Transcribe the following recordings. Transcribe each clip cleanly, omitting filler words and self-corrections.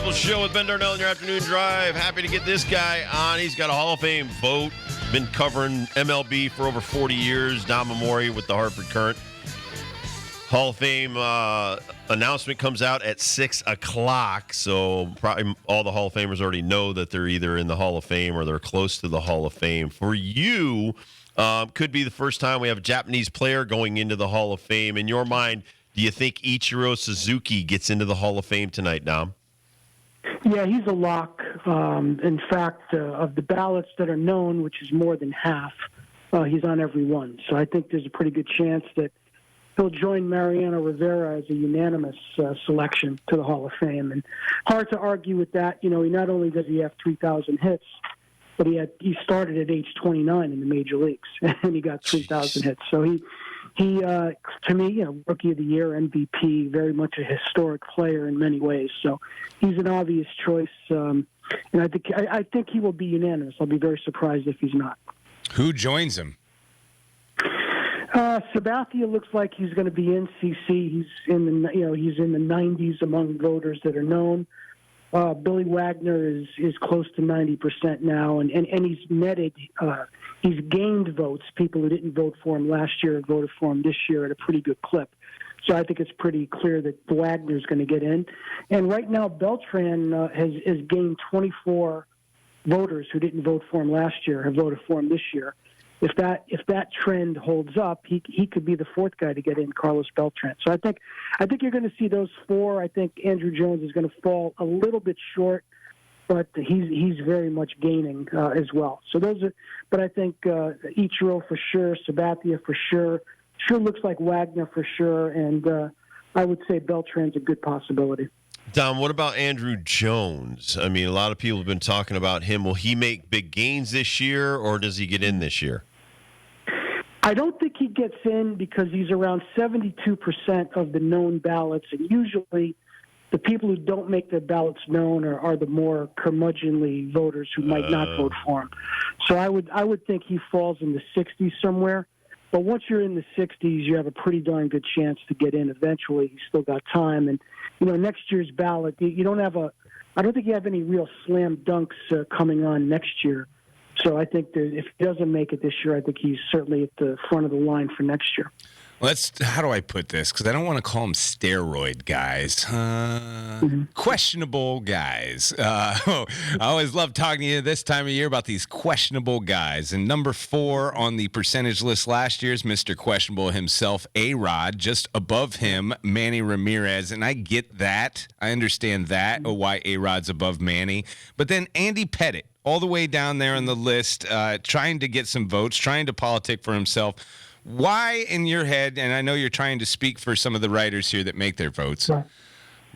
Dibble Show with Ben Darnell in your afternoon drive. Happy to get this guy on. He's got a Hall of Fame vote. Been covering MLB for over 40 years. Dom Amore with the Hartford Courant. Hall of Fame announcement comes out at 6 o'clock. So probably all the Hall of Famers already know that they're either in the Hall of Fame or they're close to the Hall of Fame. For you, could be the first time we have a Japanese player going into the Hall of Fame. In your mind, do you think Ichiro Suzuki gets into the Hall of Fame tonight, Dom? Yeah, he's a lock. In fact, of the ballots that are known, which is more than half, he's on every one. So I think there's a pretty good chance that he'll join Mariano Rivera as a unanimous selection to the Hall of Fame. And hard to argue with that. You know, he not only does he have 3,000 hits, but he started at age 29 in the major leagues, and he got 3,000 hits. So he to me, you know, Rookie of the Year, MVP, very much a historic player in many ways. So he's an obvious choice, and I think he will be unanimous. I'll be very surprised if he's not. Who joins him? Sabathia looks like he's going to be in CC. He's in the 90s among voters that are known. Billy Wagner is close to 90% now, and he's netted. He's gained votes. People who didn't vote for him last year have voted for him this year at a pretty good clip. So I think it's pretty clear that Wagner's going to get in. And right now, Beltran has gained 24 voters who didn't vote for him last year have voted for him this year. If that trend holds up, he could be the fourth guy to get in, Carlos Beltran. So I think you're going to see those four. I think Andrew Jones is going to fall a little bit short, but he's very much gaining as well. So those are. But I think Ichiro for sure, Sabathia for sure. Sure looks like Wagner for sure, and I would say Beltran's a good possibility. Dom, what about Andrew Jones? I mean, a lot of people have been talking about him. Will he make big gains this year, or does he get in this year? I don't think he gets in because he's around 72% of the known ballots, and usually the people who don't make their ballots known are the more curmudgeonly voters who might not vote for him. So I would think he falls in the 60s somewhere. But once you're in the 60s, you have a pretty darn good chance to get in eventually. He's still got time. And, you know, next year's ballot, I don't think you have any real slam dunks coming on next year. So I think that if he doesn't make it this year, I think he's certainly at the front of the line for next year. How do I put this? Because I don't want to call them steroid guys. Questionable guys. I always love talking to you this time of year about these questionable guys. And number 4 on the percentage list last year is Mr. Questionable himself, A-Rod. Just above him, Manny Ramirez. And I get that. I understand that, why A-Rod's above Manny. But then Andy Pettitte, all the way down there on the list, trying to get some votes, trying to politic for himself. Why, in your head, and I know you're trying to speak for some of the writers here that make their votes,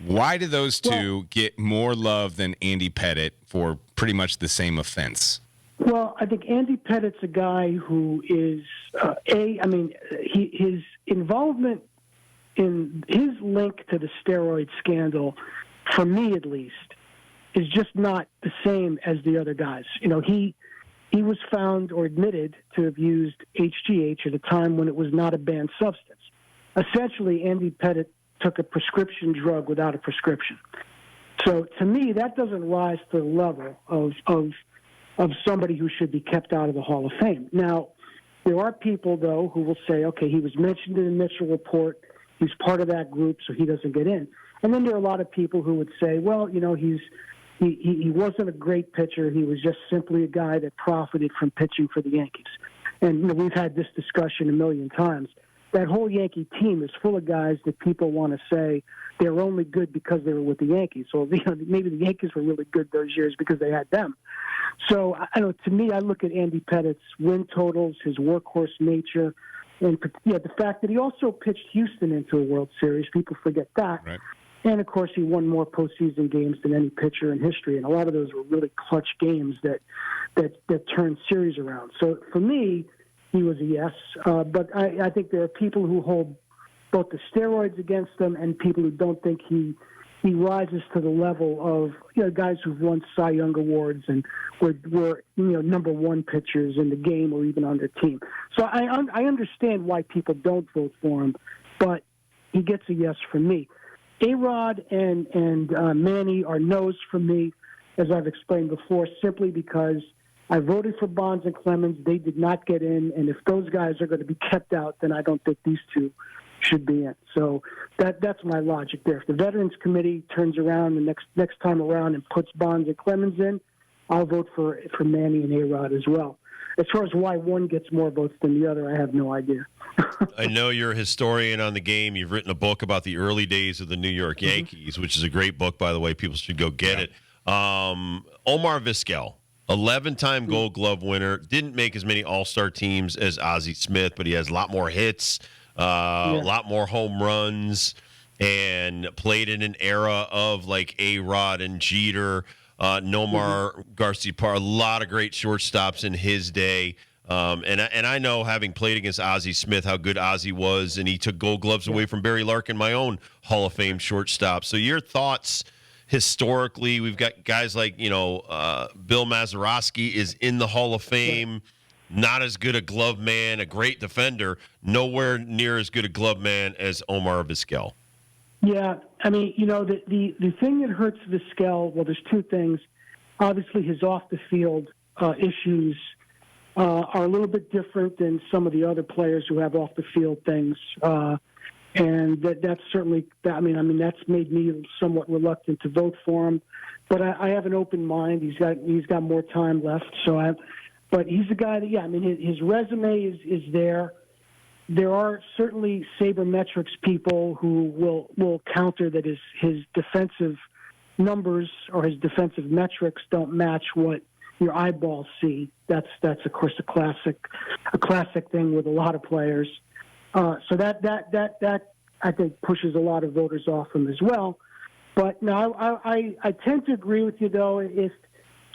why do those two get more love than Andy Pettitte for pretty much the same offense? Well, I think Andy Pettitte's a guy who is, his involvement in his link to the steroid scandal, for me at least, is just not the same as the other guys. You know, he was found or admitted to have used HGH at a time when it was not a banned substance. Essentially, Andy Pettitte took a prescription drug without a prescription. So to me, that doesn't rise to the level of somebody who should be kept out of the Hall of Fame. Now, there are people, though, who will say, okay, he was mentioned in the Mitchell report, he's part of that group, so he doesn't get in. And then there are a lot of people who would say, well, you know, he wasn't a great pitcher. He was just simply a guy that profited from pitching for the Yankees. And, you know, we've had this discussion a million times. That whole Yankee team is full of guys that people want to say they're only good because they were with the Yankees. So, you know, maybe the Yankees were really good those years because they had them. So, I know, to me, I look at Andy Pettitte's win totals, his workhorse nature, and the fact that he also pitched Houston into a World Series. People forget that. Right. And, of course, he won more postseason games than any pitcher in history, and a lot of those were really clutch games that turned series around. So, for me, he was a yes. But I think there are people who hold both the steroids against him and people who don't think he rises to the level of, you know, guys who've won Cy Young awards and were you know, number one pitchers in the game or even on their team. So I understand why people don't vote for him, but he gets a yes from me. A-Rod and Manny are no's for me, as I've explained before, simply because I voted for Bonds and Clemens. They did not get in, and if those guys are going to be kept out, then I don't think these two should be in. So that's my logic there. If the Veterans Committee turns around the next time around and puts Bonds and Clemens in, I'll vote for Manny and A-Rod as well. As far as why one gets more votes than the other, I have no idea. I know you're a historian on the game. You've written a book about the early days of the New York Yankees, which is a great book, by the way. People should go get it. Omar Vizquel, 11-time Gold Glove winner, didn't make as many All-Star teams as Ozzie Smith, but he has a lot more hits, a lot more home runs, and played in an era of like A-Rod and Jeter, Nomar Garcia Parra, a lot of great shortstops in his day. And I know, having played against Ozzie Smith, how good Ozzie was, and he took Gold Gloves away from Barry Larkin, my own Hall of Fame shortstop. So your thoughts historically? We've got guys like, Bill Mazeroski is in the Hall of Fame, not as good a glove man, a great defender, nowhere near as good a glove man as Omar Vizquel. Yeah, I mean, the thing that hurts Vizquel, well, there's two things. Obviously, his off-the-field issues are a little bit different than some of the other players who have off-the-field things. And that's certainly, that's made me somewhat reluctant to vote for him. But I have an open mind. He's got more time left. But he's a guy that, his resume is there. There are certainly sabermetrics people who will counter that his defensive numbers or his defensive metrics don't match what your eyeballs see. That's of course a classic thing with a lot of players. So that I think pushes a lot of voters off him as well. But no, I tend to agree with you though. If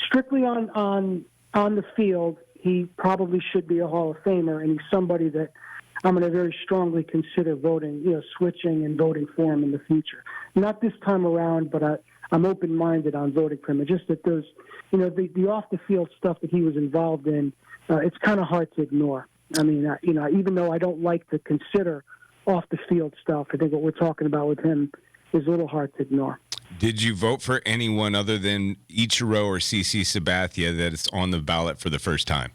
strictly on the field, he probably should be a Hall of Famer, and he's somebody that I'm going to very strongly consider switching and voting for him in the future. Not this time around, but I'm open-minded on voting for him. It's just that those, the off-the-field stuff that he was involved in, it's kind of hard to ignore. I mean, even though I don't like to consider off-the-field stuff, I think what we're talking about with him is a little hard to ignore. Did you vote for anyone other than Ichiro or CC Sabathia that is on the ballot for the first time?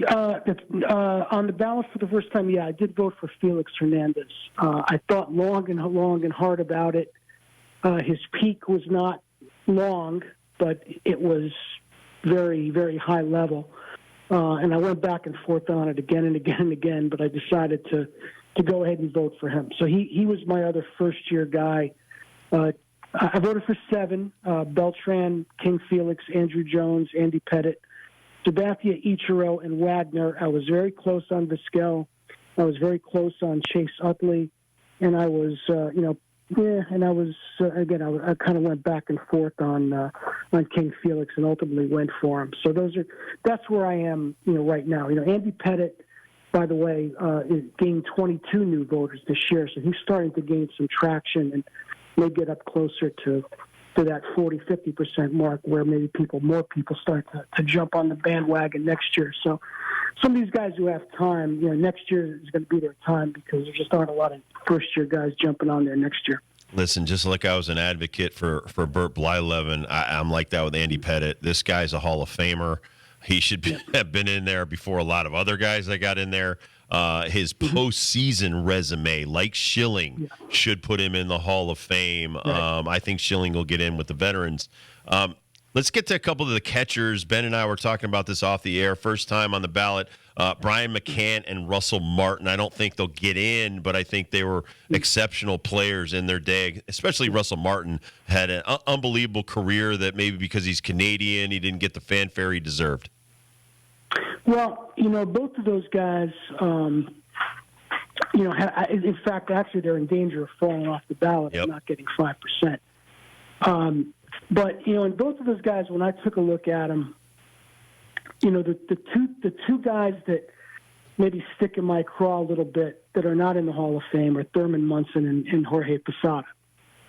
On the ballot for the first time, I did vote for Felix Hernandez. I thought long and hard about it. His peak was not long, but it was very, very high level. And I went back and forth on it again and again and again, but I decided to go ahead and vote for him. So he was my other first-year guy. I voted for 7, Beltran, King Felix, Andrew Jones, Andy Pettitte, Sabathia, Ichiro, and Wagner. I was very close on Vizquel. I was very close on Chase Utley. And I was, I kind of went back and forth on King Felix and ultimately went for him. So that's where I am, right now. Andy Pettitte, by the way, gained 22 new voters this year. So he's starting to gain some traction and may get up closer to that 40-50% mark where maybe more people start to jump on the bandwagon next year. So some of these guys who have time, next year is going to be their time because there just aren't a lot of first-year guys jumping on there next year. Listen, just like I was an advocate for Burt Blyleven, I'm like that with Andy Pettitte. This guy's a Hall of Famer. He should have been in there before a lot of other guys that got in there. His postseason resume, like Schilling, should put him in the Hall of Fame. Right. I think Schilling will get in with the veterans. Let's get to a couple of the catchers. Ben and I were talking about this off the air. First time on the ballot, Brian McCann and Russell Martin. I don't think they'll get in, but I think they were exceptional players in their day. Especially Russell Martin had an unbelievable career that maybe because he's Canadian, he didn't get the fanfare he deserved. Well, both of those guys, in fact, actually they're in danger of falling off the ballot and not getting 5%. But, in both of those guys, when I took a look at them, the two guys that maybe stick in my craw a little bit that are not in the Hall of Fame are Thurman Munson and Jorge Posada.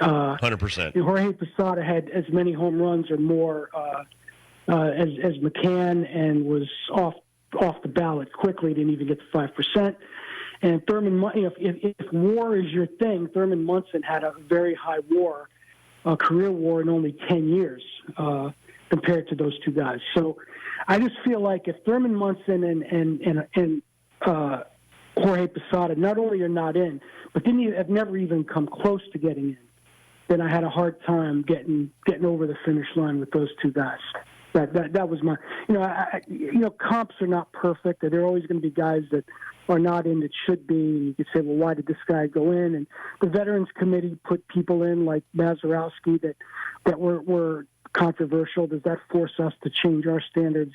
100%. Jorge Posada had as many home runs or more as McCann and was off the ballot quickly, didn't even get to 5%. And Thurman, if WAR is your thing, Thurman Munson had a very high WAR, career WAR in only 10 years compared to those two guys. So I just feel like if Thurman Munson and Jorge Posada not only are not in, but then you have never even come close to getting in, then I had a hard time getting over the finish line with those two guys. That was my, comps are not perfect. There are always going to be guys that are not in that should be. And you could say, well, why did this guy go in? And the Veterans Committee put people in like Mazurowski that were controversial. Does that force us to change our standards?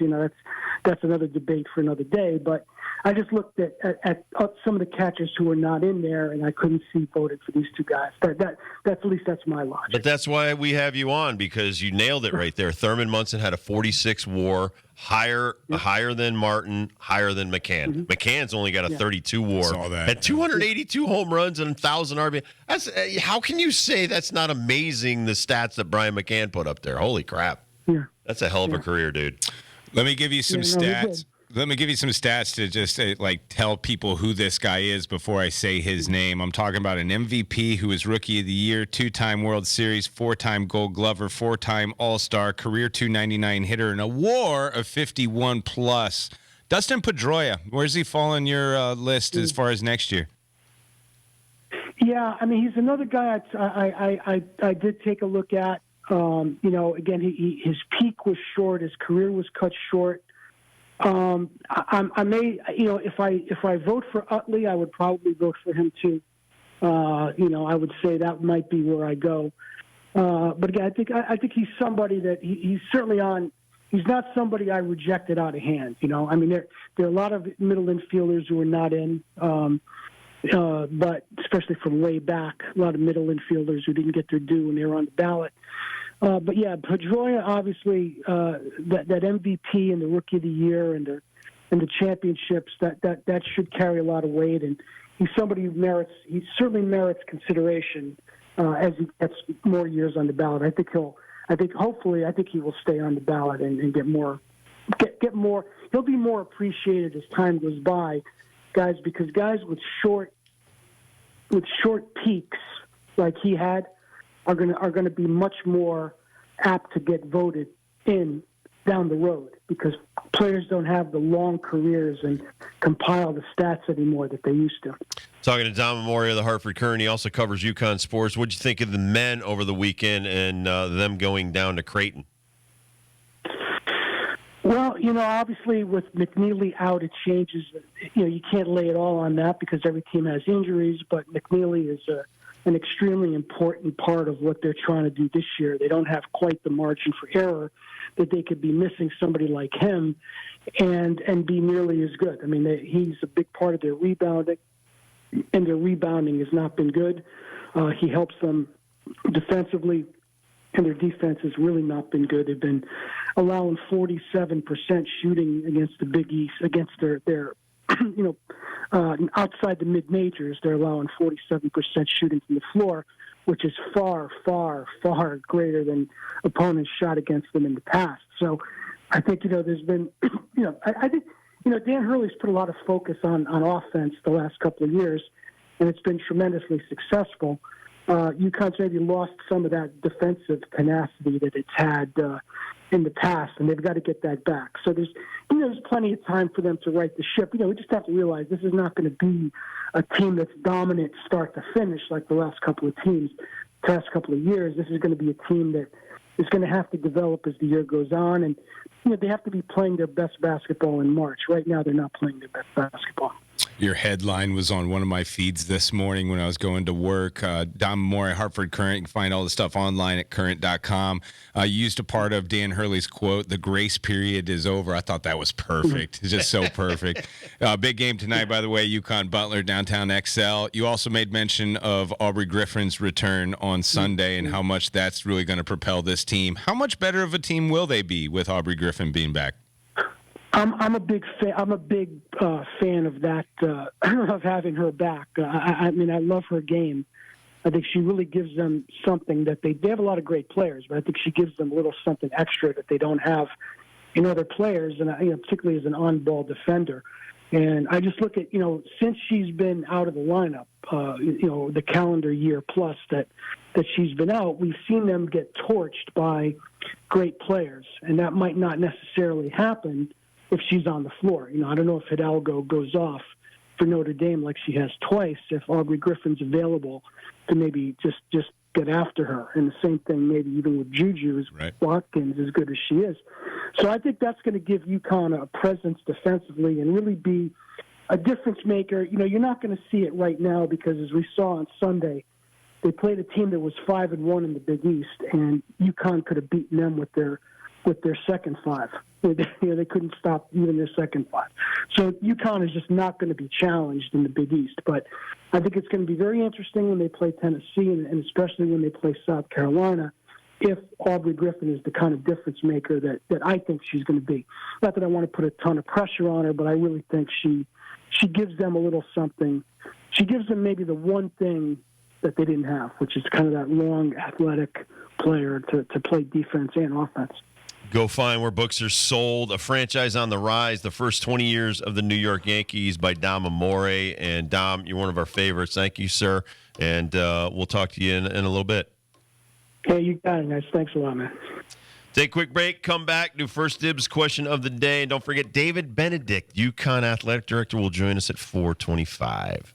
That's another debate for another day. But I just looked at some of the catchers who were not in there, and I couldn't see voted for these two guys. That's at least that's my logic. But that's why we have you on, because you nailed it right there. Thurman Munson had a 46 WAR, higher than Martin, higher than McCann. Mm-hmm. McCann's only got a 32 WAR. Saw that. Had 282 home runs and 1,000 RBI. How can you say that's not amazing, the stats that Brian McCann put up there? Holy crap. Yeah. That's a hell of a career, dude. Let me give you some stats. Let me give you some stats to just tell people who this guy is before I say his name. I'm talking about an MVP who was Rookie of the Year, 2-time World Series, 4-time Gold Glover, 4-time All-Star, career .299 hitter, and a WAR of 51 plus. Dustin Pedroia, where's he fall on your list as far as next year? Yeah, I mean, he's another guy I did take a look at. Again, his peak was short, his career was cut short. I may, if I vote for Utley, I would probably vote for him too. I would say that might be where I go. But again, I think he's somebody that he's certainly on. He's not somebody I rejected out of hand. I mean, there are a lot of middle infielders who are not in, but especially from way back, a lot of middle infielders who didn't get their due when they were on the ballot. But yeah, Pedroia, obviously, that MVP and the Rookie of the Year and the championships, that should carry a lot of weight. And he's somebody he certainly merits consideration as he gets more years on the ballot. Hopefully he will stay on the ballot and get more. He'll be more appreciated as time goes by, guys, because guys with short peaks like he had are going to be much more apt to get voted in down the road, because players don't have the long careers and compile the stats anymore that they used to. Talking to Dom Amore of the Hartford Courant. He also covers UConn sports. What'd you think of the men over the weekend and them going down to Creighton? Well, obviously with McNeely out, it changes. You can't lay it all on that because every team has injuries, but McNeely is an extremely important part of what they're trying to do this year. They don't have quite the margin for error that they could be missing somebody like him and be nearly as good. I mean, he's a big part of their rebounding, and their rebounding has not been good. He helps them defensively, and their defense has really not been good. They've been allowing 47% shooting against the Big East, against their outside the mid-majors. They're allowing 47% shooting from the floor, which is far, far, far greater than opponents shot against them in the past. So I think, there's been, I think, Dan Hurley's put a lot of focus on offense the last couple of years, and it's been tremendously successful. UConn's maybe lost some of that defensive tenacity that it's had in the past, and they've got to get that back. So there's plenty of time for them to right the ship. We just have to realize this is not going to be a team that's dominant start to finish like the last couple of teams, the past couple of years. This is going to be a team that is going to have to develop as the year goes on, and they have to be playing their best basketball in March. Right now, they're not playing their best basketball. Your headline was on one of my feeds this morning when I was going to work. Dom Amore, Hartford Courant. You can find all the stuff online at current.com. You used a part of Dan Hurley's quote, "The grace period is over." I thought that was perfect. It's just so perfect. Big game tonight, by the way, UConn Butler, downtown XL. You also made mention of Aubrey Griffin's return on Sunday and how much that's really going to propel this team. How much better of a team will they be with Aubrey Griffin being back? I'm a big fan. I'm a big fan of that, of having her back. I mean, I love her game. I think she really gives them something that they have a lot of great players, but I think she gives them a little something extra that they don't have in other players, and particularly as an on-ball defender. And I just look at, since she's been out of the lineup, the calendar year plus that she's been out, we've seen them get torched by great players. And that might not necessarily happen if she's on the floor. I don't know if Hidalgo goes off for Notre Dame like she has twice, if Aubrey Griffin's available to maybe just get after her. And the same thing maybe even with Juju, right. Watkins, as good as she is. So I think that's going to give UConn a presence defensively and really be a difference maker. You're not going to see it right now because, as we saw on Sunday, they played a team that was 5-1 in the Big East, and UConn could have beaten them with their second five. They couldn't stop even their second five. So UConn is just not going to be challenged in the Big East. But I think it's going to be very interesting when they play Tennessee, and especially when they play South Carolina, if Aubrey Griffin is the kind of difference maker that I think she's going to be. Not that I want to put a ton of pressure on her, but I really think she gives them a little something. She gives them maybe the one thing that they didn't have, which is kind of that long, athletic player to play defense and offense. Go find Where Books Are Sold, a franchise on the rise, the first 20 years of the New York Yankees by Dom Amore. And Dom, you're one of our favorites. Thank you, sir. And we'll talk to you in a little bit. Hey, you got it, guys. Thanks a lot, man. Take a quick break, come back, do First Dibs question of the day. And don't forget, David Benedict, UConn Athletic Director, will join us at 4:25.